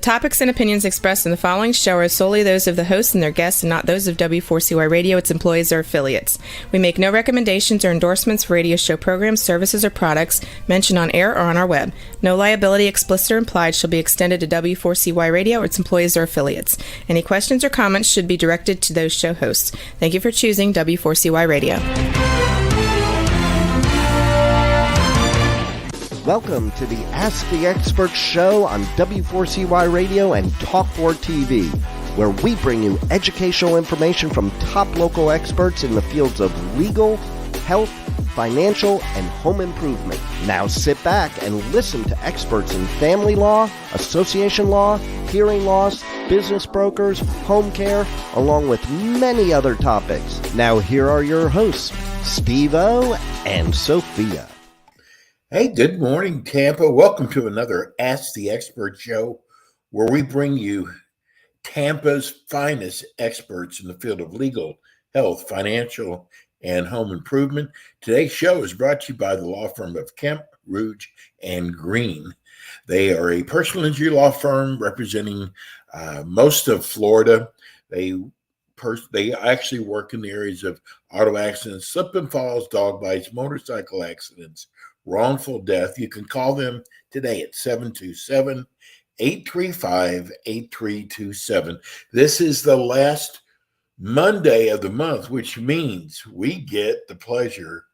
topics and opinions expressed in the following show are solely those of the hosts and their guests and not those of W4CY Radio, its employees, or affiliates. We make no recommendations or endorsements for radio show programs, services, or products mentioned on air or on our web. No liability, explicit or implied, shall be extended to W4CY Radio or its employees or affiliates. Any questions or comments should be directed to those show hosts. Thank you for choosing W4CY Radio. Welcome to the Ask the Expert show on W4CY Radio and Talk4 TV, where we bring you educational information from top local experts in the fields of legal, health, financial, and home improvement. Now sit back and listen to experts in family law, association law, hearing loss, business brokers, home care, along with many other topics. Now here are your hosts, Steve-O and Sophia. Hey, good morning, Tampa. Welcome to another Ask the Expert show, where we bring you Tampa's finest experts in the field of legal, health, financial, and home improvement. Today's show is brought to you by the law firm of Kemp, Rouge, and Green. They are a personal injury law firm representing most of Florida. They actually work in the areas of auto accidents, slip and falls, dog bites, motorcycle accidents, wrongful death. You can call them today at 727-835-8327. This is the last Monday of the month, which means we get the pleasure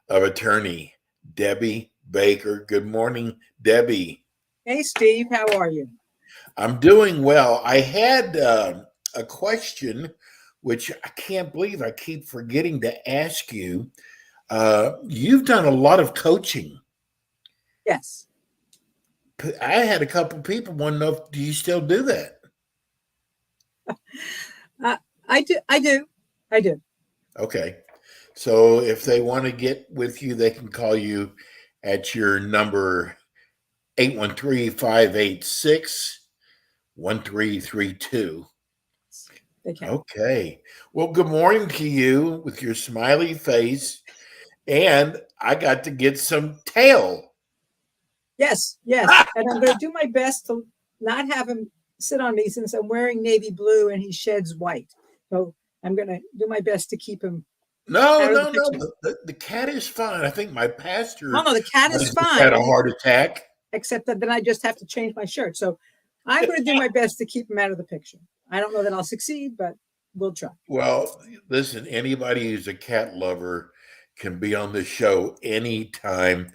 of attorney Debbie Baker. Good morning, Debbie. Hey, Steve. How are you? I'm doing well. I had a question, which I can't believe I keep forgetting to ask you. You've done a lot of coaching. Yes. I had a couple of people want to know, do you still do that? I do. Okay. So if they want to get with you, they can call you at your number 813-586-1332. Okay. Well, good morning to you with your smiley face. And I got to get some tail. Yes. And I'm going to do my best to not have him sit on me since I'm wearing navy blue and he sheds white. So I'm going to do my best to keep him. No. The cat is fine. I think my pastor. Oh, no, the cat is fine. Had a heart attack. Except that then I just have to change my shirt. So I'm going to do my best to keep him out of the picture. I don't know that I'll succeed, but we'll try. Well, listen, anybody who's a cat lover can be on the show anytime.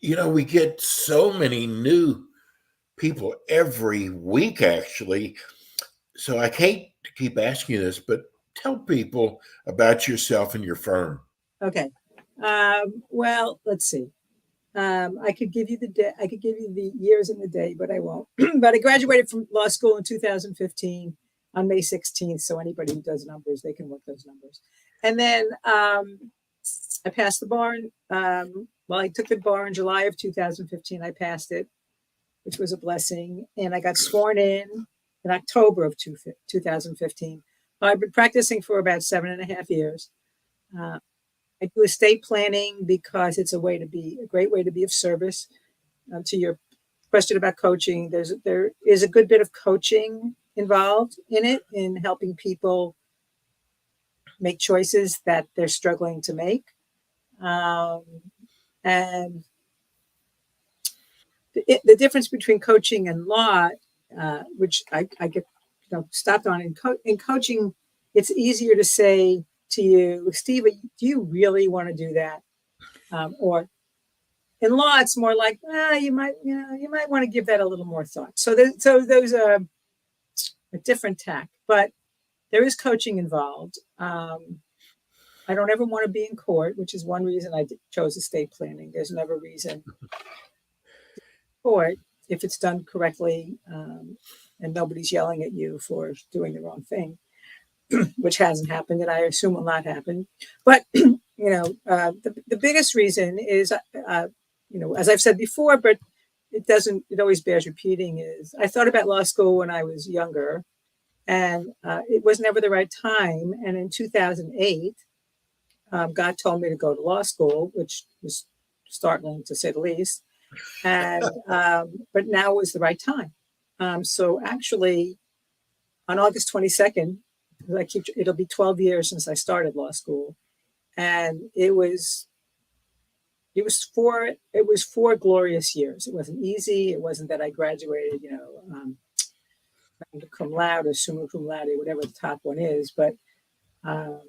We get so many new people every week, actually. So I hate to keep asking you this, but tell people about yourself and your firm. Okay. Well, let's see. I could give you the years and the day, but I won't. But I graduated from law school in 2015 on May 16th. So anybody who does numbers, they can work those numbers. And then I passed the bar. I took the bar in July of 2015. I passed it, which was a blessing. And I got sworn in October of 2015. I've been practicing for about 7.5 years. I do estate planning because it's a great way to be of service. To your question about coaching, there is a good bit of coaching involved in it, in helping people make choices that they're struggling to make. And the difference between coaching and law, which I get stopped on in coaching, it's easier to say to you, Steve, do you really want to do that? Or in law, it's more like, you might want to give that a little more thought. So those are a different tack, but there is coaching involved. I don't ever want to be in court, which is one reason I chose estate planning. There's never reason court if it's done correctly and nobody's yelling at you for doing the wrong thing, which hasn't happened and I assume will not happen. But the biggest reason is as I've said before, but it always bears repeating, is I thought about law school when I was younger, and it was never the right time. And in 2008, God told me to go to law school, which was startling to say the least. And but now was the right time. So actually, on August 22nd, it'll be 12 years since I started law school, and it was four glorious years. It wasn't easy. It wasn't that I graduated, magna cum laude or summa cum laude, whatever the top one is. But um,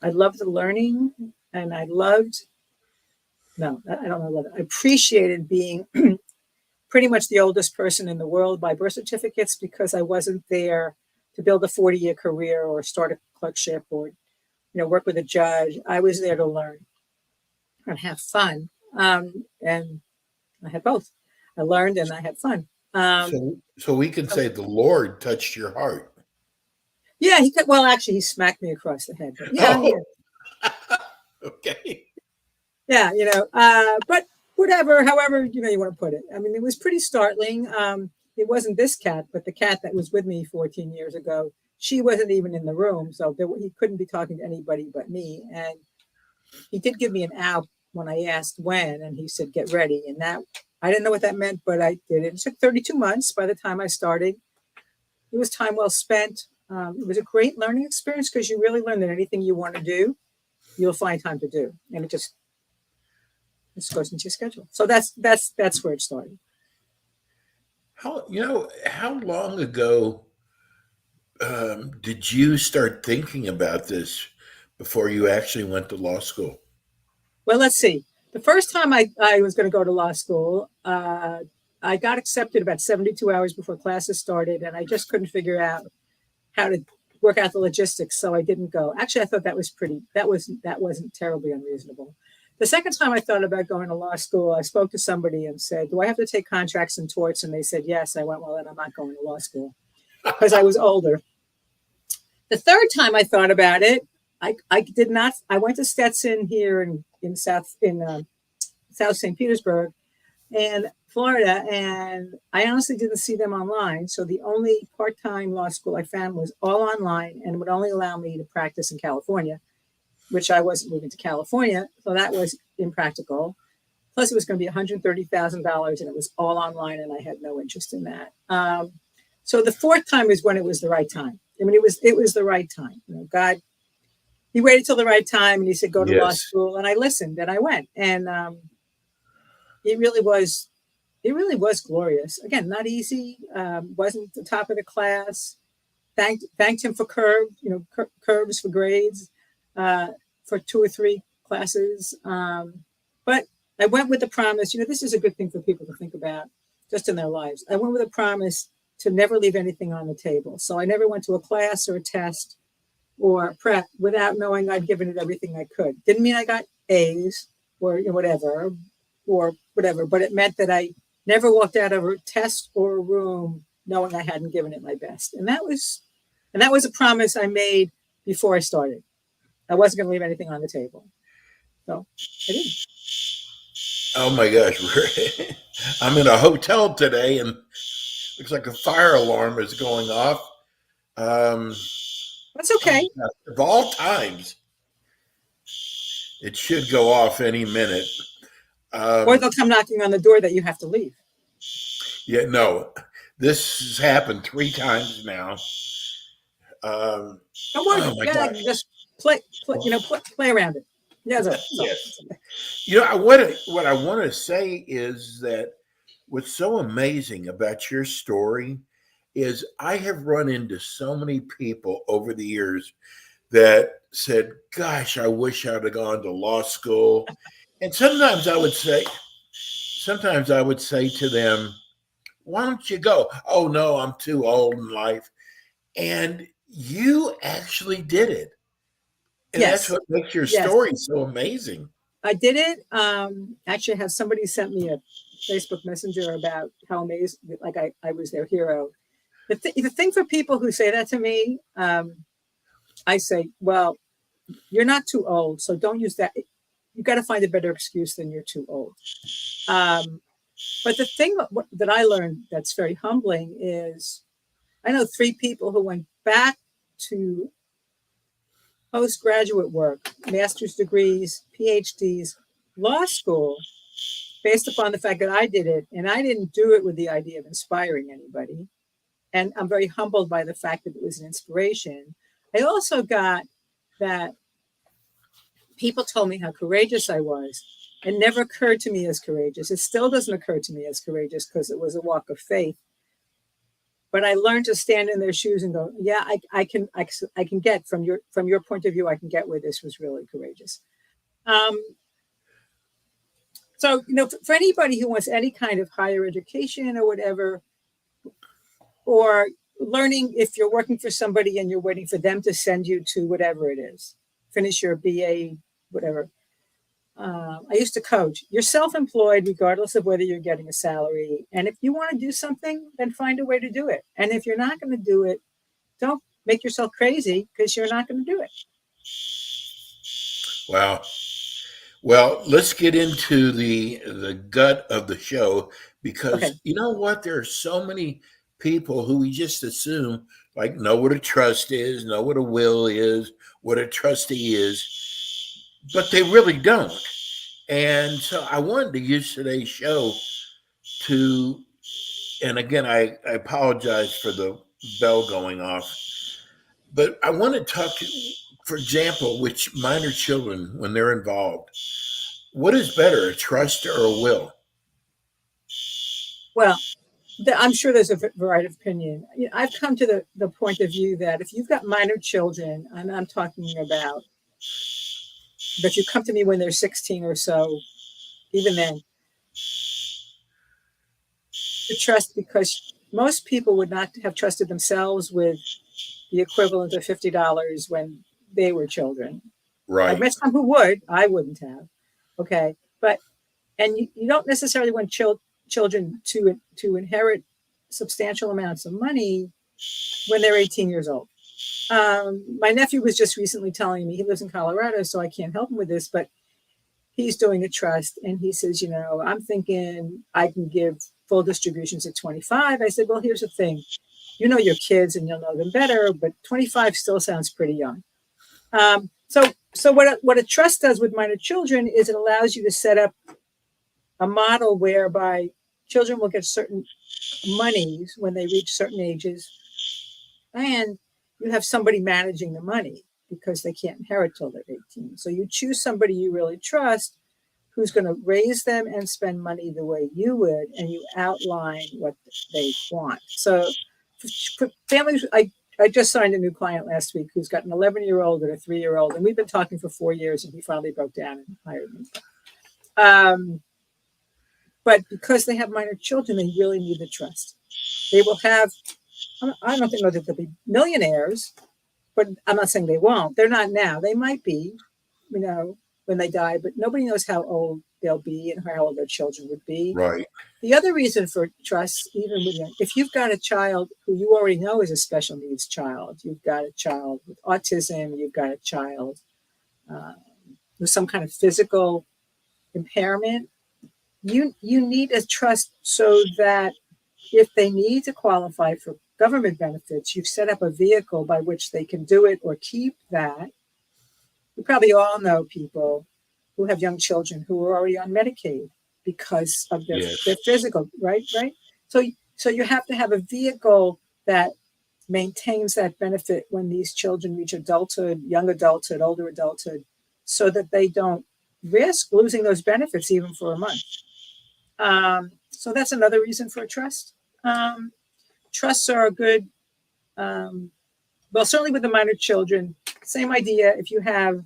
I loved the learning, and I loved. No, I don't know. I appreciated being pretty much the oldest person in the world by birth certificates, because I wasn't there to build a 40-year career or start a clerkship or work with a judge. I was there to learn and have fun. And I had both. I learned and I had fun. So we can say the Lord touched your heart. Yeah, he could. Well, actually, he smacked me across the head. But yeah, Okay. yeah, but whatever, however, you want to put it. I mean, it was pretty startling. It wasn't this cat, but the cat that was with me 14 years ago. She wasn't even in the room, so he couldn't be talking to anybody but me. And he did give me an out when I asked when, and he said, "Get ready." And that, I didn't know what that meant, but I did it. It took 32 months by the time I started. It was time well spent. It was a great learning experience, because you really learn that anything you want to do, you'll find time to do, and it just goes into your schedule. So that's where it started. How long ago did you start thinking about this before you actually went to law school? Well, let's see. The first time I was going to go to law school, I got accepted about 72 hours before classes started, and I just couldn't figure out how to work out the logistics, so I didn't go. Actually, I thought that wasn't terribly unreasonable. The second time I thought about going to law school, I spoke to somebody and said, "Do I have to take contracts and torts?" And they said, "Yes." I went, "Well, then I'm not going to law school," because I was older. The third time I thought about it, I did not. I went to Stetson here in South St. Petersburg and Florida, and I honestly didn't see them online. So the only part-time law school I found was all online, and would only allow me to practice in California, which I wasn't moving to California, so that was impractical. Plus, it was going to be $130,000, and it was all online, and I had no interest in that. So the fourth time is when it was the right time. I mean, it was the right time. God, he waited till the right time, and he said, "Go to law school," and I listened, and I went, and it really was glorious. Again, not easy. Wasn't the top of the class. Thanked him for curves for grades. For 2 or 3 classes. But I went with the promise, this is a good thing for people to think about just in their lives. I went with a promise to never leave anything on the table. So I never went to a class or a test or prep without knowing I'd given it everything I could. Didn't mean I got A's or whatever, but it meant that I never walked out of a test or a room knowing I hadn't given it my best. And that was a promise I made before I started. I wasn't going to leave anything on the table. So I didn't. Oh my gosh. I'm in a hotel today, and looks like a fire alarm is going off. That's okay. Of all times, it should go off any minute. Or they'll come knocking on the door that you have to leave. Yeah, no. This has happened 3 times now. Don't worry. Oh my gosh. Just play around it. Yes. What I want to say is that what's so amazing about your story is I have run into so many people over the years that said, "Gosh, I wish I'd have gone to law school." And sometimes I would say to them, "Why don't you go?" "Oh no, I'm too old in life." And you actually did it. And yes. That's what makes your story so amazing. I did it. Actually, I have somebody sent me a Facebook Messenger about how amazing, like I was their hero. The thing for people who say that to me, I say, well, you're not too old, so don't use that. You've got to find a better excuse than you're too old. But the thing that I learned that's very humbling is I know 3 people who went back to postgraduate work, master's degrees, PhDs, law school, based upon the fact that I did it. And I didn't do it with the idea of inspiring anybody. and I'm very humbled by the fact that it was an inspiration. I also got that people told me how courageous I was. It never occurred to me as courageous. It still doesn't occur to me as courageous because it was a walk of faith. But I learned to stand in their shoes and go, yeah, I can get from your point of view, I can get where this was really courageous. So, for anybody who wants any kind of higher education or whatever, or learning, if you're working for somebody and you're waiting for them to send you to whatever it is, finish your BA, whatever. I used to coach. You're self-employed regardless of whether you're getting a salary. And if you want to do something, then find a way to do it. And if you're not going to do it, don't make yourself crazy because you're not going to do it. Wow. Well, let's get into the gut of the show, because you know what? There are so many people who we just assume know what a trust is, know what a will is, what a trustee is, but they really don't. And so I wanted to use today's show to, and again, I apologize for the bell going off, but I want to talk to, for example, which minor children, when they're involved, what is better, a trust or a will? Well, I'm sure there's a variety of opinion. I've come to the point of view that if you've got minor children, and I'm talking about, but you come to me when they're 16 or so, even then, to trust, because most people would not have trusted themselves with the equivalent of $50 when they were children. Right. I've met some who would. I wouldn't have. Okay. And you don't necessarily want children to inherit substantial amounts of money when they're 18 years old. My nephew was just recently telling me, he lives in Colorado, so I can't help him with this, but he's doing a trust. And he says, I'm thinking I can give full distributions at 25. I said, well, here's the thing. Your kids and you'll know them better, but 25 still sounds pretty young. So what a trust does with minor children is it allows you to set up a model whereby children will get certain monies when they reach certain ages, and you have somebody managing the money because they can't inherit till they're 18. So you choose somebody you really trust who's going to raise them and spend money the way you would, and you outline what they want. So for families, I just signed a new client last week who's got an 11-year-old and a 3-year-old, and we've been talking for 4 years, and he finally broke down and hired me. But because they have minor children, they really need the trust. They will have, I don't know that they'll be millionaires, but I'm not saying they won't. They're not now. They might be, when they die, but nobody knows how old they'll be and how old their children would be. Right. The other reason for trust, even if you've got a child who you already know is a special needs child, you've got a child with autism, you've got a child with some kind of physical impairment, you need a trust so that if they need to qualify for government benefits, you've set up a vehicle by which they can do it or keep that. We probably all know people who have young children who are already on Medicaid because of their physical, right? So you have to have a vehicle that maintains that benefit when these children reach adulthood, young adulthood, older adulthood, so that they don't risk losing those benefits even for a month. So that's another reason for a trust. Trusts are a good, certainly with the minor children, same idea. If you have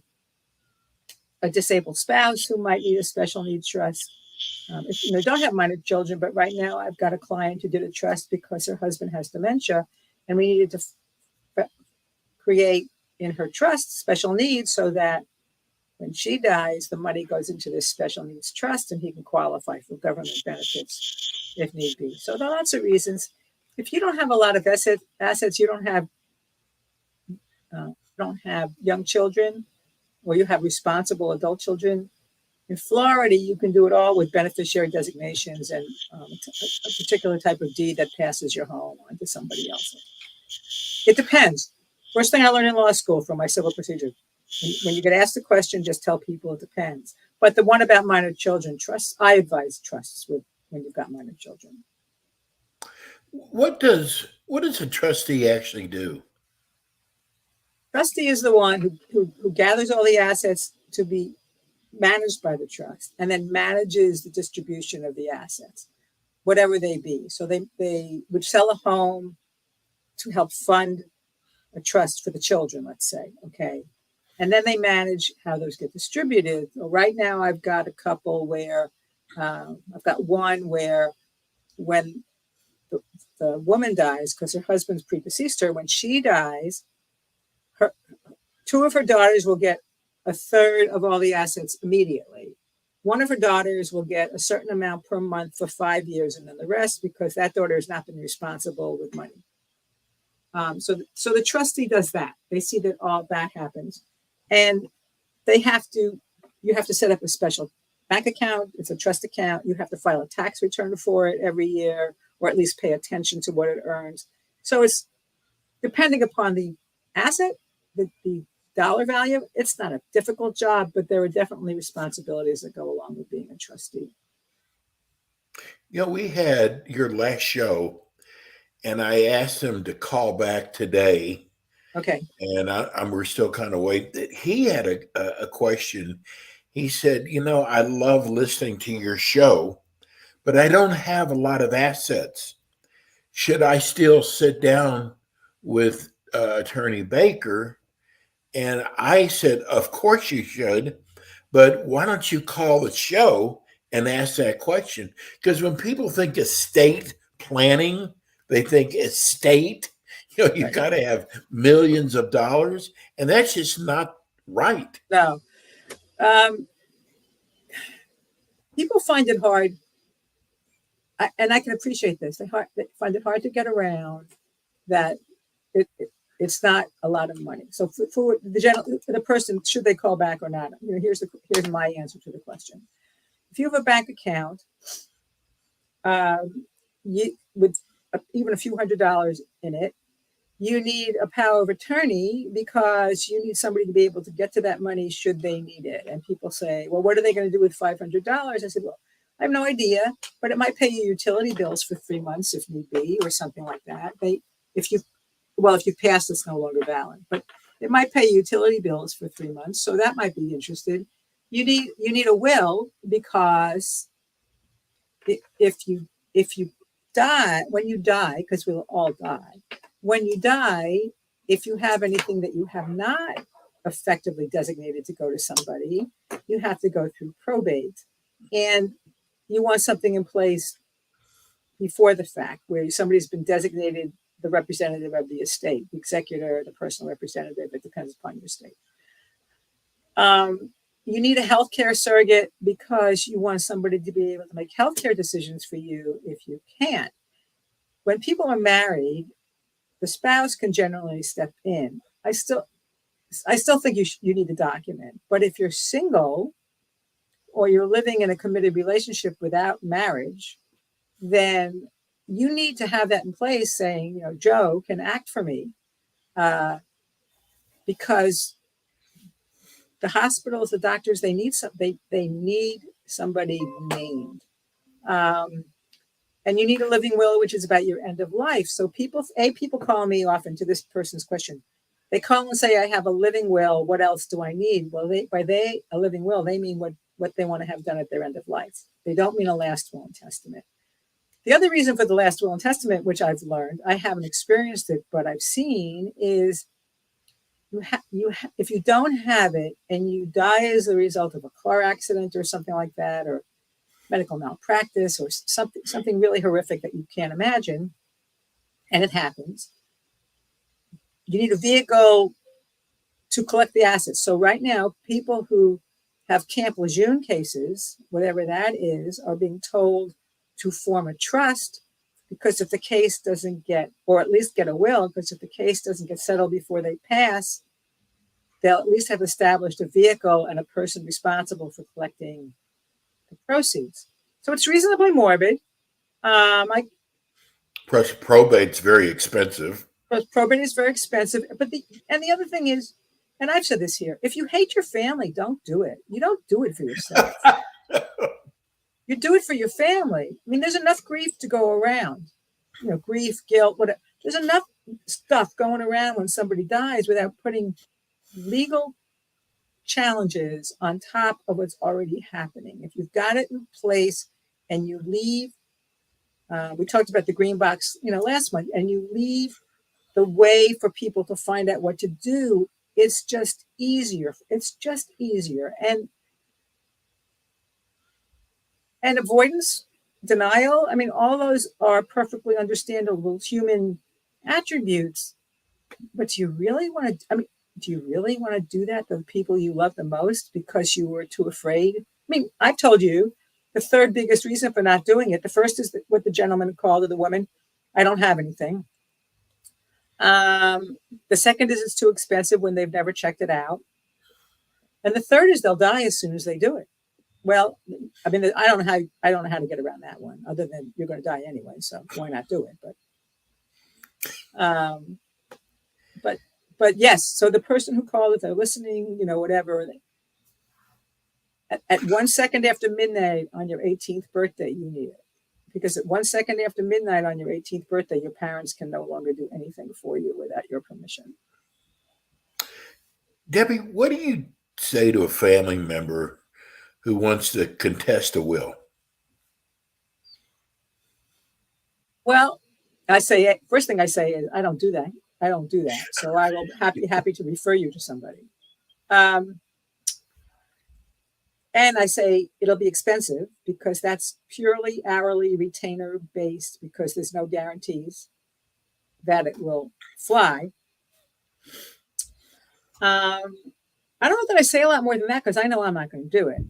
a disabled spouse who might need a special needs trust, if you don't have minor children, but right now I've got a client who did a trust because her husband has dementia, and we needed to create in her trust special needs so that when she dies, the money goes into this special needs trust and he can qualify for government benefits if need be. So there are lots of reasons. If you don't have a lot of assets, you don't have young children, or you have responsible adult children. In Florida, you can do it all with beneficiary designations and a particular type of deed that passes your home onto somebody else. It depends. First thing I learned in law school from my civil procedure. When you get asked the question, just tell people it depends. But the one about minor children, trusts, I advise trusts when you've got minor children. What does What does a trustee actually do? Trustee is the one who gathers all the assets to be managed by the trust and then manages the distribution of the assets, whatever they be. So they would sell a home to help fund a trust for the children, let's say, okay? And then they manage how those get distributed. So right now I've got a couple where, I've got one where when the woman dies, because her husband's predeceased her, when she dies, two of her daughters will get a third of all the assets immediately. One of her daughters will get a certain amount per month for 5 years, and then the rest, because that daughter has not been responsible with money. So the trustee does that. They see that all that happens, and you have to set up a special bank account. It's a trust account. You have to file a tax return for it every year, or at least pay attention to what it earns. So it's depending upon the asset, the dollar value. It's not a difficult job, but there are definitely responsibilities that go along with being a trustee. We had your last show, and I asked him to call back today. Okay. And we're still kind of waiting. He had a question. He said, I love listening to your show, but I don't have a lot of assets. Should I still sit down with Attorney Baker? And I said, of course you should, but why don't you call the show and ask that question? Because when people think estate planning, they think estate, you've got to have millions of dollars, and that's just not right. No. People find it hard, and I can appreciate this. They find it hard to get around that it's not a lot of money. So for the person, should they call back or not? Here's my answer to the question. If you have a bank account, with even a few $100s in it, you need a power of attorney because you need somebody to be able to get to that money should they need it. And people say, well, what are they going to do with $500? I said, well, I have no idea, but it might pay you utility bills for 3 months if need be, or something like that. If you pass, it's no longer valid, but it might pay utility bills for 3 months. So that might be interested. You need a will because if you die, when you die, because we'll all die, when you die, if you have anything that you have not effectively designated to go to somebody, you have to go through probate. And you want something in place before the fact where somebody's been designated the representative of the estate, the executor, the personal representative. It depends upon your state. You need a healthcare surrogate because you want somebody to be able to make healthcare decisions for you if you can't. When people are married, the spouse can generally step in. I still think you need a document. But if you're single or you're living in a committed relationship without marriage, then you need to have that in place saying, Joe can act for me because the hospitals, the doctors, they need somebody named. And you need a living will, which is about your end of life. So people call me often to this person's question. They call and say, I have a living will. What else do I need? Well, a living will, they mean what they want to have done at their end of life. They don't mean a last will and testament. The other reason for the last will and testament, which I've learned, I haven't experienced it, but I've seen, is if you don't have it and you die as a result of a car accident or something like that, or medical malpractice or something really horrific that you can't imagine, and it happens, you need a vehicle to collect the assets. So right now, people who have Camp Lejeune cases, whatever that is, are being told to form a trust because if the case doesn't get, or at least get a will, because if the case doesn't get settled before they pass, they'll at least have established a vehicle and a person responsible for collecting the proceeds. So it's reasonably morbid. Probate's very expensive. Probate is very expensive. But the other thing is, and I've said this here, if you hate your family, don't do it. You don't do it for yourself. You do it for your family. I mean, there's enough grief to go around. Grief, guilt, whatever. There's enough stuff going around when somebody dies without putting legal challenges on top of what's already happening. If you've got it in place and you leave, we talked about the green box, last month, and you leave the way for people to find out what to do, it's just easier. It's just easier. And avoidance, denial, I mean, all those are perfectly understandable human attributes. But do you really want to, do you really want to do that to the people you love the most because you were too afraid? I mean, I've told you the third biggest reason for not doing it. The first is what the gentleman called to the woman, I don't have anything. The second is it's too expensive when they've never checked it out. And the third is they'll die as soon as they do it. Well, I mean, I don't know how to get around that one other than you're going to die anyway. So why not do it? But yes, so the person who called, if they're listening, whatever, at 1 second after midnight on your 18th birthday, you need it. Because at 1 second after midnight on your 18th birthday, your parents can no longer do anything for you without your permission. Debbie, what do you say to a family member who wants to contest a will? Well, first thing I say is, I don't do that. I don't do that. So I will be happy to refer you to somebody. And I say it'll be expensive because that's purely hourly retainer based because there's no guarantees that it will fly. I don't know that I say a lot more than that because I know I'm not going to do it.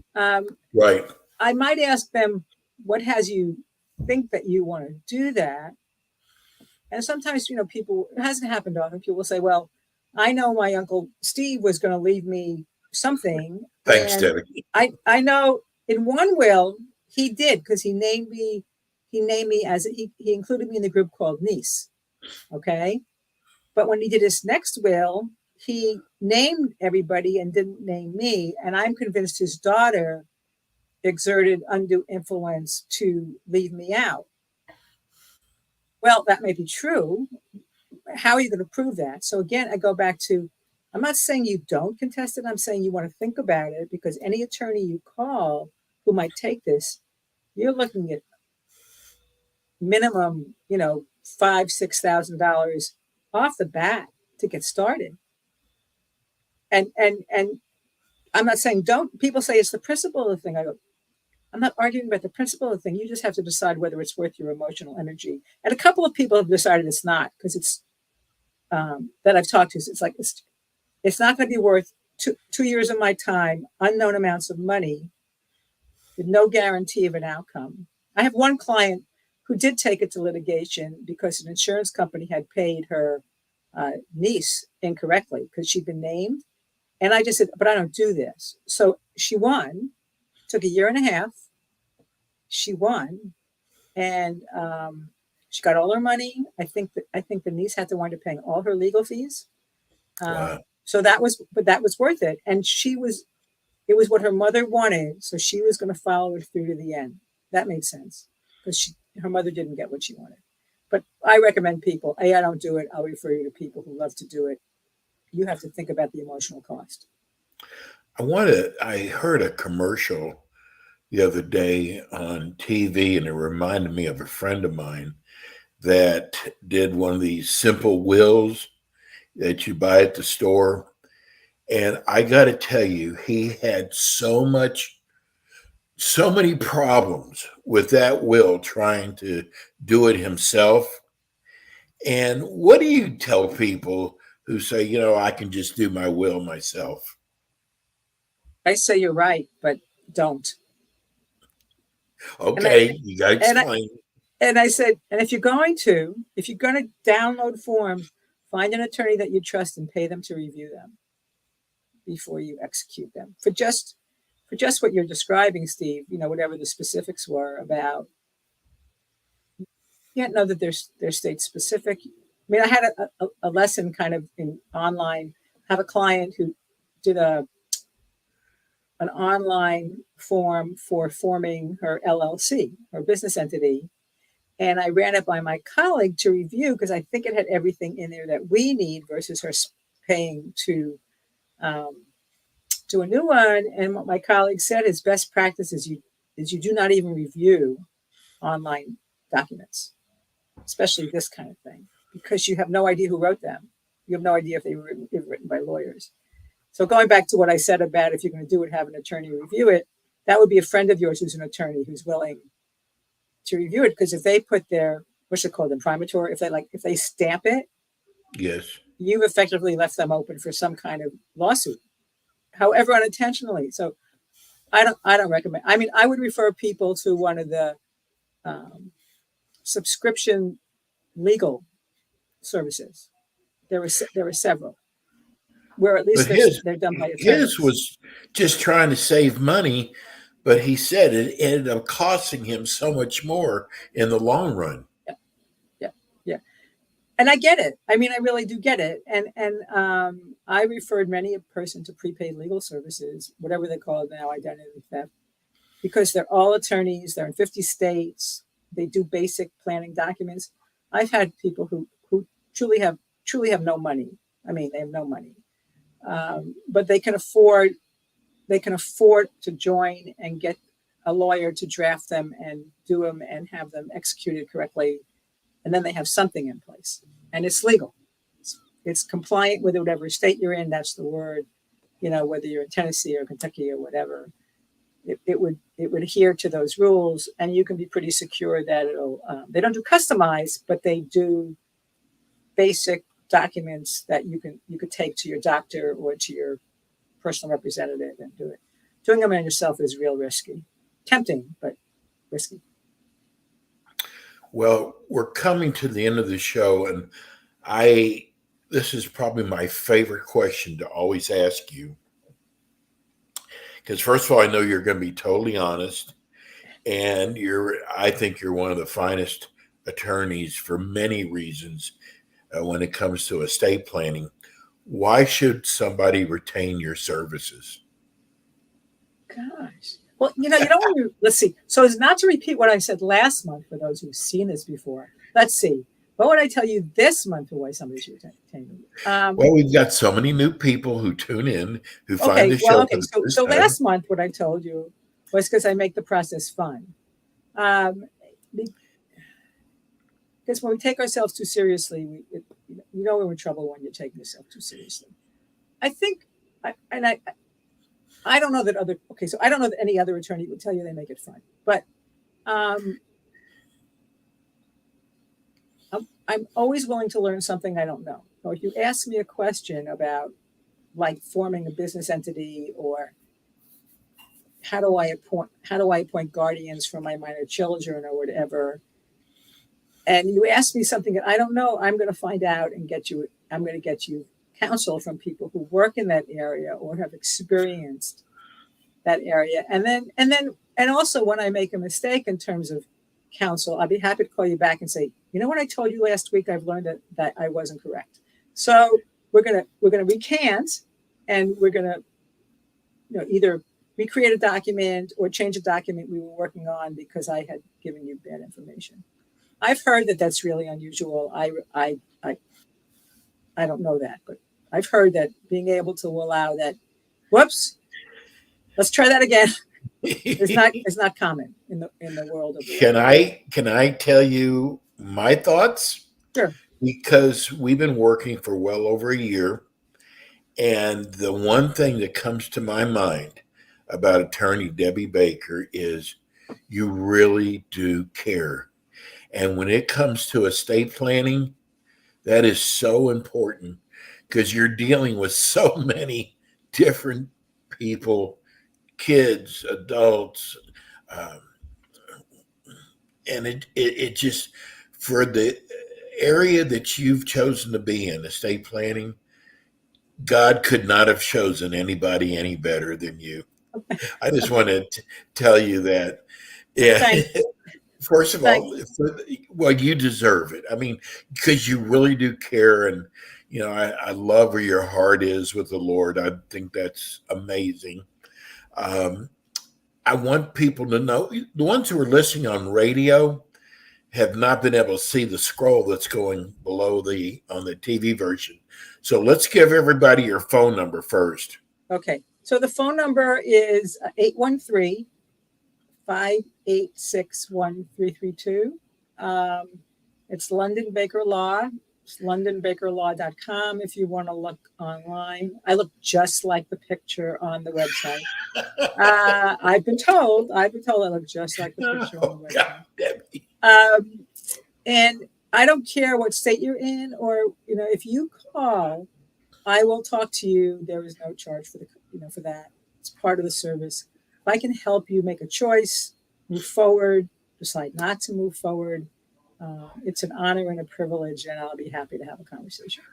Right. I might ask them, what has you think that you want to do that? And sometimes, people, it hasn't happened often. People will say, well, I know my Uncle Steve was going to leave me something. Thanks, Debbie. I know in one will he did because he named me as he included me in the group called niece. Okay. But when he did his next will, he named everybody and didn't name me. And I'm convinced his daughter exerted undue influence to leave me out. Well, that may be true. How are you going to prove that? So again, I go back to, I'm not saying you don't contest it. I'm saying you want to think about it because any attorney you call who might take this, you're looking at minimum, $5,000-$6,000 off the bat to get started. And I'm not saying don't. People say it's the principle of the thing. I go, I'm not arguing about the principle of the thing. You just have to decide whether it's worth your emotional energy. And a couple of people have decided it's not because it's that I've talked to. It's like it's not going to be worth 2 years of my time, unknown amounts of money, with no guarantee of an outcome. I have one client who did take it to litigation because an insurance company had paid her niece incorrectly because she'd been named. And I just said, but I don't do this. So she won. Took a year and a half. She won, and she got all her money. I think the niece had to wind up paying all her legal fees. Wow. So that was worth it. And it was what her mother wanted, so she was going to follow it through to the end. That made sense because her mother didn't get what she wanted. But I recommend people. I don't do it. I'll refer you to people who love to do it. You have to think about the emotional cost. I heard a commercial the other day on TV, and it reminded me of a friend of mine that did one of these simple wills that you buy at the store. And I got to tell you, he had so many problems with that will trying to do it himself. And what do you tell people who say, I can just do my will myself? I say you're right, but don't. Okay, you got to explain. And I said, and if you're going to download forms, find an attorney that you trust and pay them to review them before you execute them. For just what you're describing, Steve, whatever the specifics were about, you can't know that they're state specific. I mean, I had a lesson kind of in online. I have a client who did an online form for forming her LLC, her business entity. And I ran it by my colleague to review because I think it had everything in there that we need versus her paying to a new one. And what my colleague said is best practice is you do not even review online documents, especially this kind of thing, because you have no idea who wrote them. You have no idea if they were written by lawyers. So going back to what I said about if you're going to do it, have an attorney review it, that would be a friend of yours who's an attorney who's willing to review it. Because if they put their, what's it called, imprimatur, if they stamp it, Yes. you've effectively left them open for some kind of lawsuit, however unintentionally. So I don't recommend. I mean, I would refer people to one of the subscription legal services. There were several where at least they're done by attorneys. His was just trying to save money, but he said it ended up costing him so much more in the long run. Yeah. And I get it. I mean, I really do get it. And I referred many a person to prepaid legal services, whatever they call it now, identity theft, because they're all attorneys. They're in 50 states. They do basic planning documents. I've had people who truly have no money. I mean, they have no money, but they can afford to join and get a lawyer to draft them and do them and have them executed correctly. And then they have something in place and it's legal. It's compliant with whatever state you're in. That's the word, whether you're in Tennessee or Kentucky or whatever, it would adhere to those rules. And you can be pretty secure that they don't do customized, but they do basic documents that you could take to your doctor or to your personal representative and do it. Doing them on yourself is real risky. Tempting, but risky. Well, we're coming to the end of the show, and this is probably my favorite question to always ask you. Because first of all, I know you're going to be totally honest, and I think you're one of the finest attorneys for many reasons when it comes to estate planning. Why should somebody retain your services? Gosh. Well, you don't want to, let's see. So as not to repeat what I said last month, for those who've seen this before, let's see. What would I tell you this month for why somebody should retain me? Well, we've got so many new people who tune in, who find the show. Okay. So last month, what I told you was because I make the process fun. Because when we take ourselves too seriously, we're in trouble when you're taking yourself too seriously. I think, I don't know that I don't know that any other attorney would tell you they make it fun, but I'm always willing to learn something I don't know. So if you ask me a question about like forming a business entity or how do I appoint guardians for my minor children or whatever, and you ask me something that I don't know, I'm going to find out and I'm going to get you counsel from people who work in that area or have experienced that area. And also when I make a mistake in terms of counsel, I'll be happy to call you back and say, what I told you last week, I've learned that I wasn't correct. So we're going to recant, and we're going to, either recreate a document or change a document we were working on because I had given you bad information. I've heard that that's really unusual. I don't know that, but I've heard that being able to allow that, whoops, let's try that again. It's not common in the world of. Can I tell you my thoughts? Sure. Because we've been working for well over a year, and the one thing that comes to my mind about attorney Debbie Baker is you really do care. And when it comes to estate planning, that is so important because you're dealing with so many different people, kids, adults, and it just, for the area that you've chosen to be in, estate planning, God could not have chosen anybody any better than you. I just want to tell you that. Yeah. First of all, you deserve it. I mean, because you really do care. And, I love where your heart is with the Lord. I think that's amazing. I want people to know, the ones who are listening on radio, have not been able to see the scroll that's going below on the TV version. So let's give everybody your phone number first. Okay. So the phone number is 813-586-1332. It's London Baker Law. It's londonbakerlaw.com if you want to look online. I look just like the picture on the website. I've been told I look just like the picture on the website. God, Debbie. And I don't care what state you're in, or if you call, I will talk to you. There is no charge for for that. It's part of the service. If I can help you make a choice, move forward, decide not to move forward, it's an honor and a privilege, and I'll be happy to have a conversation.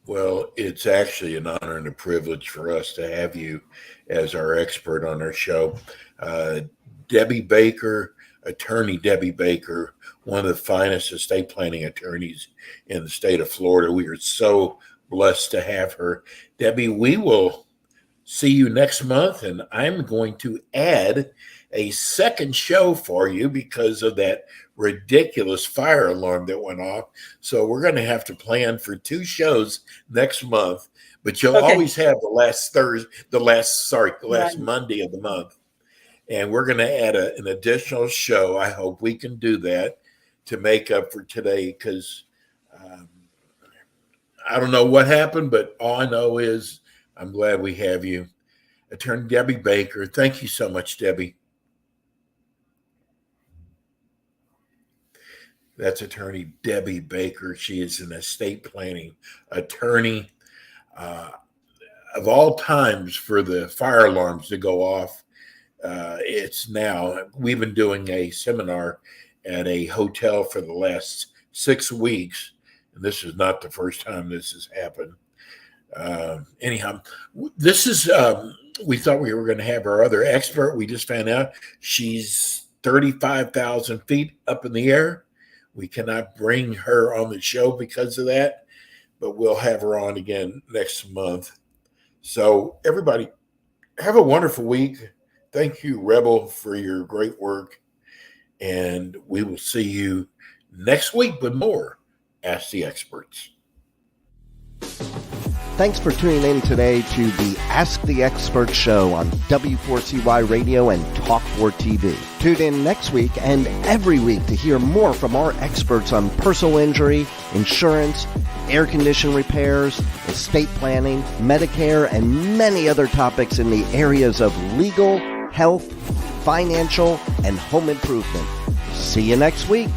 Well, it's actually an honor and a privilege for us to have you as our expert on our show. Debbie Baker, attorney Debbie Baker, one of the finest estate planning attorneys in the state of Florida. We are so blessed to have her. Debbie, we will see you next month, and I'm going to add a second show for you because of that ridiculous fire alarm that went off. So we're going to have to plan for 2 shows next month, but you'll always have the last Monday of the month. And we're going to add an additional show. I hope we can do that to make up for today, because I don't know what happened, but all I know is I'm glad we have you. Attorney Debbie Baker. Thank you so much, Debbie. That's attorney Debbie Baker. She is an estate planning attorney. Of all times for the fire alarms to go off, it's now. We've been doing a seminar at a hotel for the last 6 weeks, and this is not the first time this has happened. Anyhow, this is, we thought we were going to have our other expert. We just found out she's 35,000 feet up in the air. We cannot bring her on the show because of that, but we'll have her on again next month. So everybody, have a wonderful week. Thank you, Rebel, for your great work. And we will see you next week with more Ask the Experts. Thanks for tuning in today to the Ask the Expert show on W4CY Radio and Talk4 TV. Tune in next week and every week to hear more from our experts on personal injury, insurance, air condition repairs, estate planning, Medicare, and many other topics in the areas of legal, health, financial, and home improvement. See you next week.